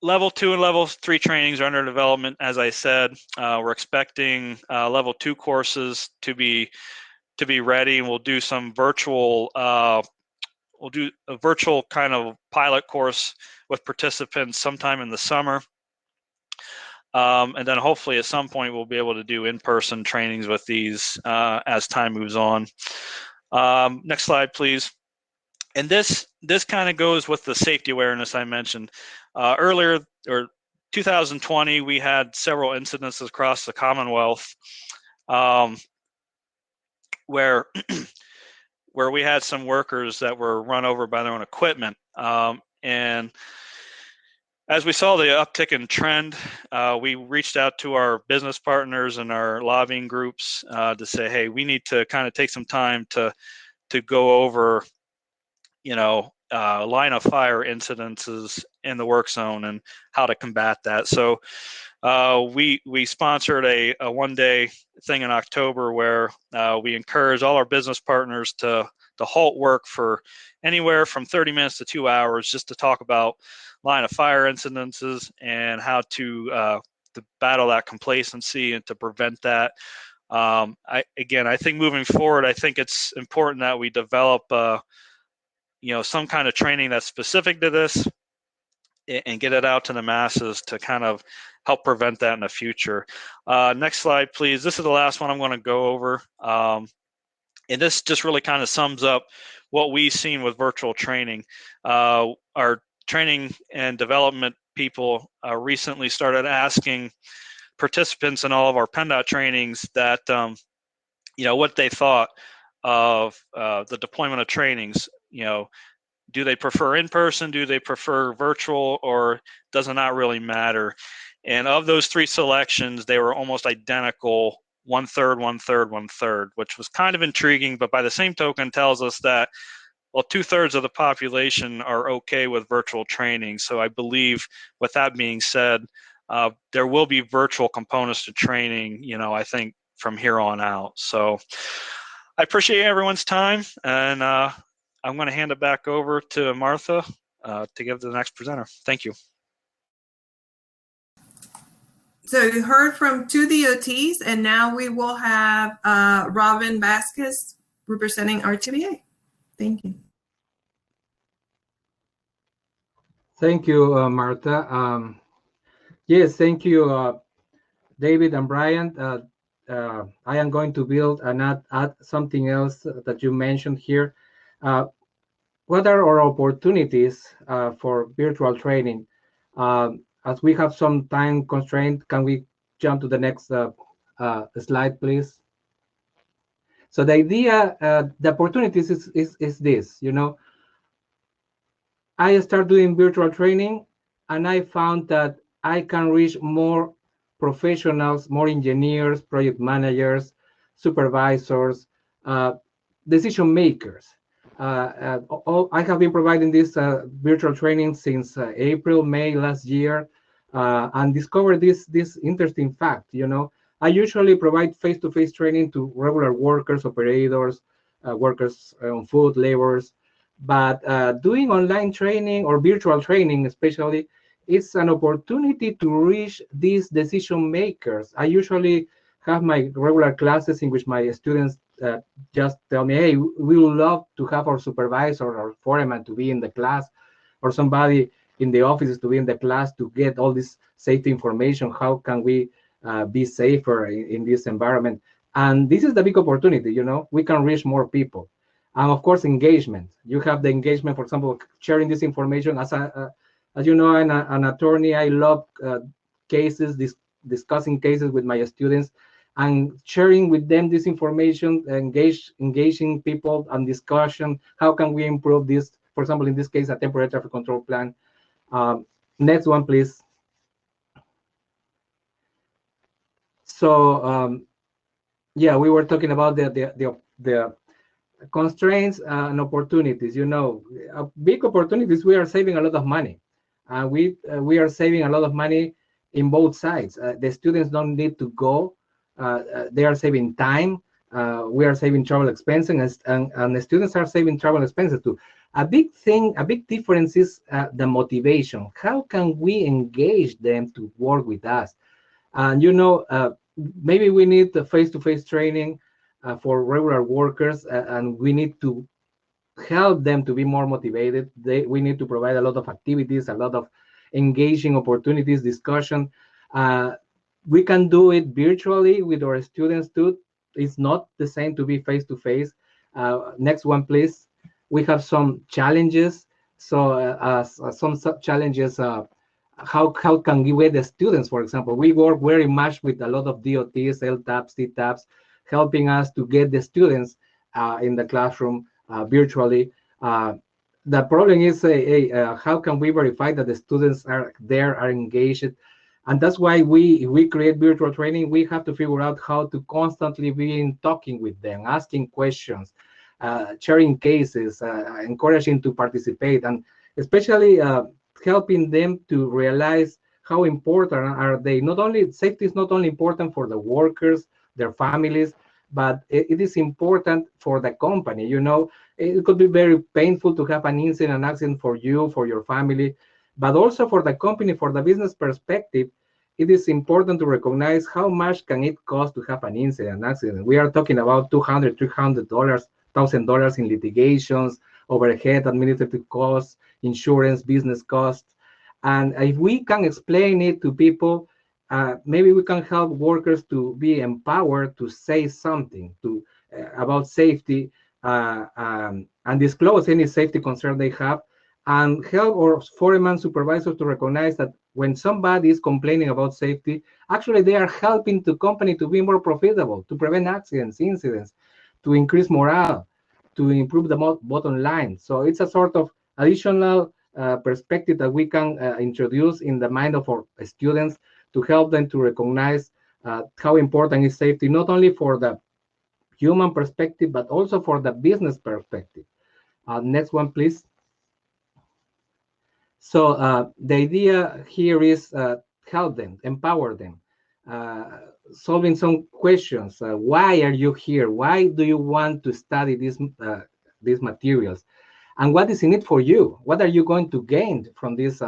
Level 2 and level 3 trainings are under development. As I said, we're expecting level 2 courses to be ready, and we'll do some virtual. We'll do a virtual kind of pilot course with participants sometime in the summer. And then hopefully at some point we'll be able to do in-person trainings with these as time moves on. Next slide, please. And this kind of goes with the safety awareness I mentioned. Earlier, or 2020, we had several incidents across the Commonwealth where we had some workers that were run over by their own equipment. And as we saw the uptick in trend, we reached out to our business partners and our lobbying groups to say, hey, we need to kind of take some time to go over, line of fire incidences in the work zone and how to combat that. So we sponsored a one-day thing in October where we encourage all our business partners to halt work for anywhere from 30 minutes to 2 hours, just to talk about line of fire incidences and how to battle that complacency and to prevent that. I think moving forward, I think it's important that we develop some kind of training that's specific to this and get it out to the masses to kind of help prevent that in the future. Next slide, please. This is the last one I'm going to go over. And this just really kind of sums up what we've seen with virtual training. Our training and development people recently started asking participants in all of our PennDOT trainings that, what they thought of the deployment of trainings. Do they prefer in-person? Do they prefer virtual? Or does it not really matter? And of those 3 selections, they were almost identical, 1/3, 1/3, 1/3, which was kind of intriguing, but by the same token tells us that, well, 2/3 of the population are okay with virtual training. So I believe, with that being said, there will be virtual components to training, I think, from here on out. So I appreciate everyone's time, and I'm going to hand it back over to Martha to give to the next presenter. Thank you. So you heard from two DOTs, and now we will have Robin Vasquez representing RTVA. Thank you. Thank you, Martha. Yes, thank you, David and Brian. I am going to build and add something else that you mentioned here. What are our opportunities for virtual training? As we have some time constraint, can we jump to the next slide, please? So the idea, the opportunities is this, you know, I started doing virtual training and I found that I can reach more professionals, more engineers, project managers, supervisors, decision makers. I have been providing this virtual training since April, May last year, and discovered this interesting fact. You know, I usually provide face-to-face training to regular workers, operators, workers on foot, laborers, but doing online training or virtual training, especially, it's an opportunity to reach these decision makers. I usually have my regular classes in which my students just tell me, hey, we would love to have our supervisor or foreman to be in the class, or somebody in the offices to be in the class to get all this safety information. How can we be safer in this environment? And this is the big opportunity, you know, we can reach more people. And of course, engagement. You have the engagement, for example, sharing this information. As you know, I'm an attorney. I love cases, discussing cases with my students and sharing with them this information, engaging people and discussion. How can we improve this? For example, in this case, a temporary traffic control plan. Next one, please. So, yeah, we were talking about the constraints and opportunities. You know, big opportunities. We are saving a lot of money. We are saving a lot of money in both sides. The students don't need to go. They are saving time. We are saving travel expenses, and the students are saving travel expenses too. A big difference is the motivation. How can we engage them to work with us? And you know, maybe we need the face-to-face training for regular workers, and we need to help them to be more motivated. We need to provide a lot of activities, a lot of engaging opportunities, discussion. We can do it virtually with our students too. It's not the same to be face-to-face. Next one, please. We have some challenges. So some challenges, how can we get the students, for example? We work very much with a lot of DOTs, LTAPs, TTAPs, helping us to get the students in the classroom virtually. The problem is how can we verify that the students are engaged? And that's why we create virtual training. We have to figure out how to constantly be talking with them, asking questions, sharing cases, encouraging to participate, and especially helping them to realize how important are they. Not only safety is not only important for the workers, their families, but it is important for the company. You know, it could be very painful to have an incident, an accident for you, for your family, but also for the company, for the business perspective. It is important to recognize how much can it cost to have an incident, an accident. We are talking about $200, $300, $1,000 in litigations, overhead, administrative costs, insurance, business costs. And if we can explain it to people, maybe we can help workers to be empowered to say something about safety and disclose any safety concern they have, and help our foreman supervisors to recognize that when somebody is complaining about safety, actually they are helping the company to be more profitable, to prevent accidents, incidents, to increase morale, to improve the bottom line. So it's a sort of additional perspective that we can introduce in the mind of our students to help them to recognize how important is safety, not only for the human perspective, but also for the business perspective. Next one, please. So the idea here is help them, empower them. solving some questions. Why are you here? Why do you want to study these materials? And what is in it for you? What are you going to gain from this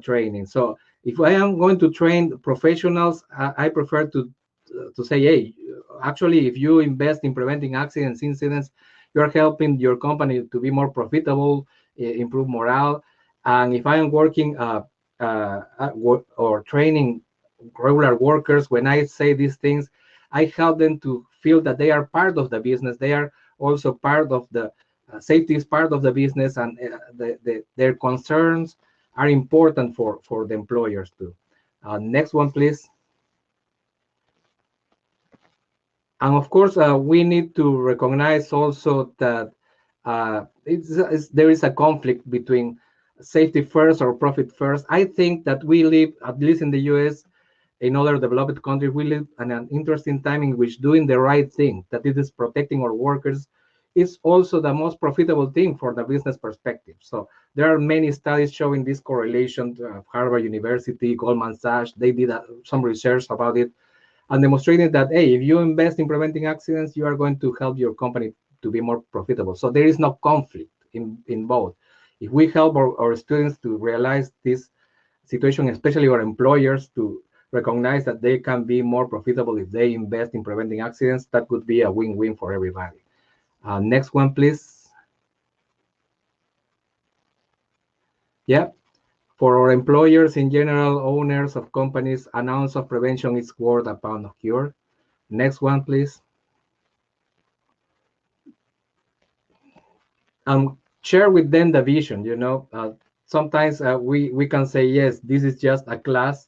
training? So if I am going to train professionals, I prefer to say, hey, actually, if you invest in preventing incidents, you're helping your company to be more profitable, improve morale. And if I am working or training regular workers, when I say these things, I help them to feel that they are part of the business. They are also part of the safety is part of the business, and their concerns are important for the employers too. Next one, please. And of course, we need to recognize also that there is a conflict between safety first or profit first. I think that we live, at least in the US, in other developed countries, we live in an interesting time in which doing the right thing, that it is protecting our workers, is also the most profitable thing for the business perspective. So there are many studies showing this correlation. Harvard University, Goldman Sachs, they did some research about it and demonstrated that, hey, if you invest in preventing accidents, you are going to help your company to be more profitable. So there is no conflict in both. If we help our students to realize this situation, especially our employers, to recognize that they can be more profitable if they invest in preventing accidents, that could be a win-win for everybody. Next one, please. Yeah. For our employers in general, owners of companies, an ounce of prevention is worth a pound of cure. Next one, please. Share with them the vision. Sometimes we can say, yes, this is just a class.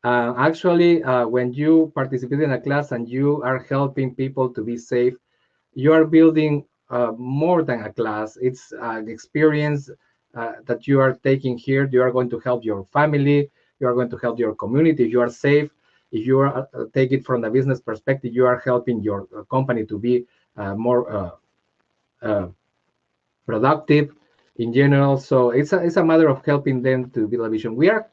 Actually, when you participate in a class and you are helping people to be safe, you are building more than a class. It's an experience that you are taking here. You are going to help your family. You are going to help your community. If you are safe, if you are take it from the business perspective, you are helping your company to be more productive in general. So it's a matter of helping them to build a vision. We are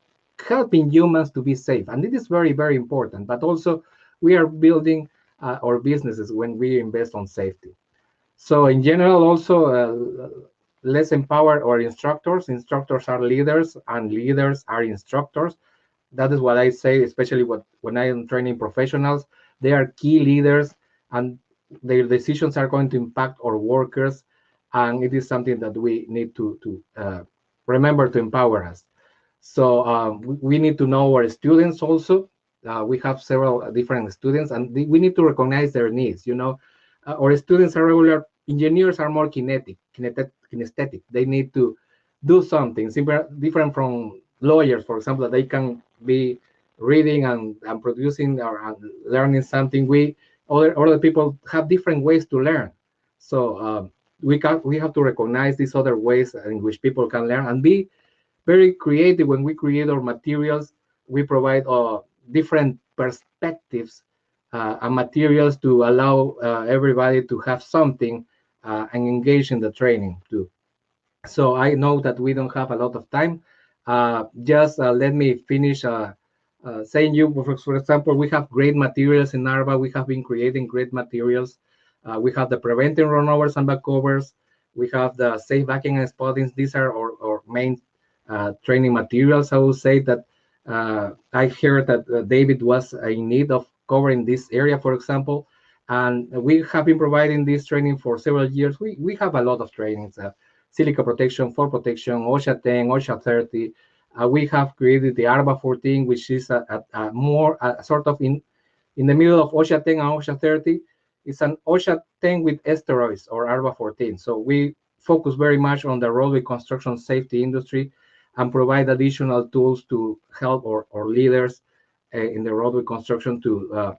helping humans to be safe, and it is very, very important. But also, we are building our businesses when we invest on safety. So in general, also, let's empower our instructors. Instructors are leaders, and leaders are instructors. That is what I say, especially when I am training professionals. They are key leaders, and their decisions are going to impact our workers. And it is something that we need to remember to empower us. So we need to know our students also. We have several different students, and we need to recognize their needs. Our students are regular engineers, are more kinesthetic. They need to do something different from lawyers, for example, that they can be reading and producing or learning something. Other people have different ways to learn. So we have to recognize these other ways in which people can learn and be very creative. When we create our materials, we provide different perspectives and materials to allow everybody to have something and engage in the training too. So I know that we don't have a lot of time. Just let me finish saying for example, we have great materials in NARVA. We have been creating great materials. We have the preventing runovers and backovers. We have the safe backing and spotting. These are our main training materials. I will say that I heard that David was in need of covering this area, for example, and we have been providing this training for several years. We have a lot of trainings, silica protection, fall protection, OSHA 10, OSHA 30. We have created the ARBA 14, which is more sort of in the middle of OSHA 10 and OSHA 30. It's an OSHA 10 with steroids, or ARBA 14. So we focus very much on the roadway construction safety industry and provide additional tools to help our leaders in the roadway construction to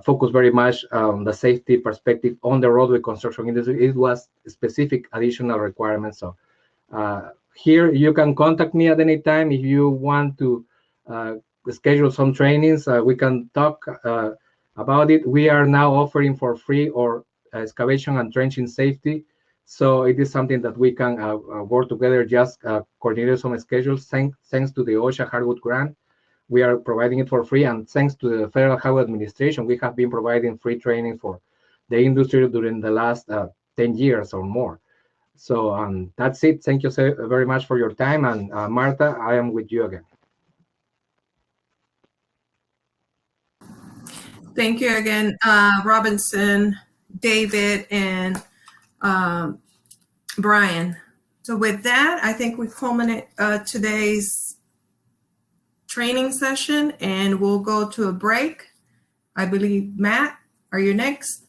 focus very much on the safety perspective on the roadway construction industry. It was specific additional requirements. So here you can contact me at any time if you want to schedule some trainings. We can talk about it. We are now offering for free or excavation and trenching safety. So it is something that we can work together, just coordinate some schedules thanks to the OSHA Hardwood grant. we are providing it for free. And thanks to the Federal Highway Administration, we have been providing free training for the industry during the last 10 years or more. So that's it. Thank you so very much for your time. And Martha, I am with you again. Thank you again, Robinson, David, and Brian. So with that, I think we culminate today's training session, and we'll go to a break. I believe, Matt, are you next?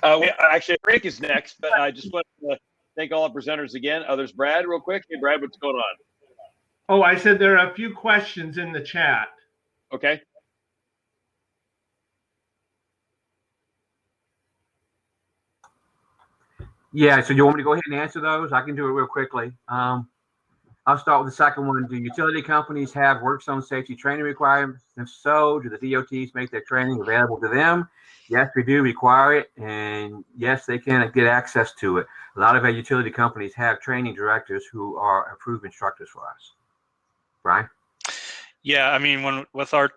Actually, break is next, but I just want to thank all our presenters again. Others, Brad, real quick. Hey, Brad, what's going on? Oh, I said there are a few questions in the chat. Okay. Yeah, so you want me to go ahead and answer those? I can do it real quickly. I'll start with the second one. Do utility companies have work zone safety training requirements? If so, do the DOTs make their training available to them? Yes, we do require it, and yes, they can get access to it. A lot of our utility companies have training directors who are approved instructors for us. Brian? Yeah, I mean, with our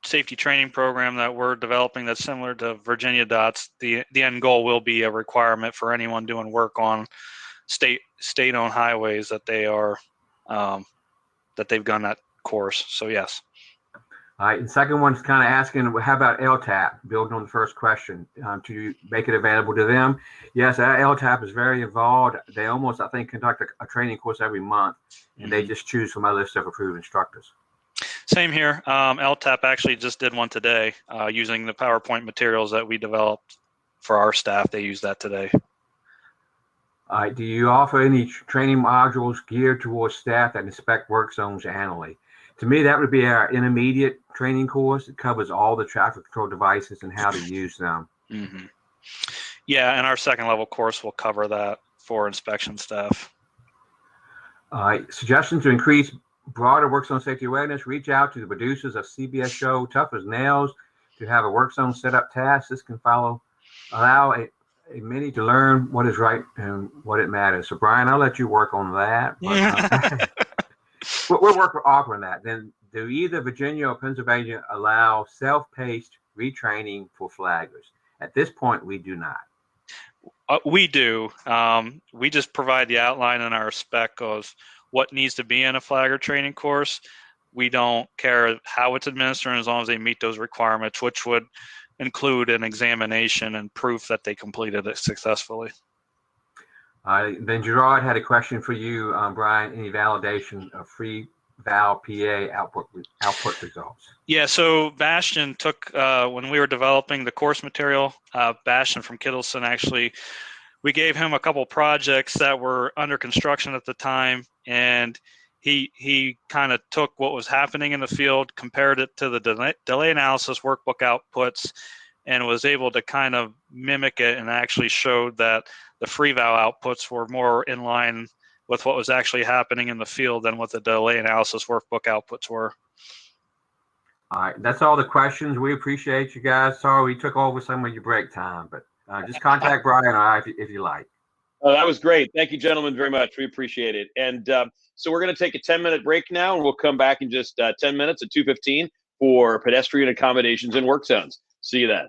safety training program that we're developing that's similar to Virginia DOTS, the end goal will be a requirement for anyone doing work on state-owned highways that they are that they've done that course. So yes. All right, and second one's kind of asking, how about LTAP? Building on the first question, to make it available to them. Yes, LTAP is very involved. They almost, I think, conduct a training course every month, and they just choose from a list of approved instructors. Same here. LTAP actually just did one today using the PowerPoint materials that we developed for our staff. They use that today. All right, do you offer any training modules geared towards staff that inspect work zones annually? To me, that would be our intermediate training course. It covers all the traffic control devices and how to use them. Mm-hmm. Yeah, and our second level course will cover that for inspection staff. All right, suggestions to increase broader work zone safety awareness. Reach out to the producers of CBS show Tough as Nails to have a work zone setup task. This can allow a many to learn what is right and what it matters. So Brian, I'll let you work on that. But, we'll work offering that. Then do either Virginia or Pennsylvania allow self-paced retraining for flaggers? At this point, we do not. We do. We just provide the outline in our spec of what needs to be in a flagger training course. We don't care how it's administered as long as they meet those requirements, which would include an examination and proof that they completed it successfully. Then Gerard had a question for you, Brian. Any validation of free Val PA output results? Yeah, so Bastian took, when we were developing the course material, Bastian from Kittleson actually, we gave him a couple projects that were under construction at the time, and he kind of took what was happening in the field, compared it to the delay analysis workbook outputs, and was able to kind of mimic it, and actually showed that the free val outputs were more in line with what was actually happening in the field than what the delay analysis workbook outputs were. All right, that's all the questions. We appreciate you guys. Sorry we took over some of your break time, but just contact Brian or I if you like. Oh, that was great. Thank you, gentlemen, very much. We appreciate it. And so we're going to take a 10-minute break now, and we'll come back in just 10 minutes at 2:15 for pedestrian accommodations in work zones. See you then.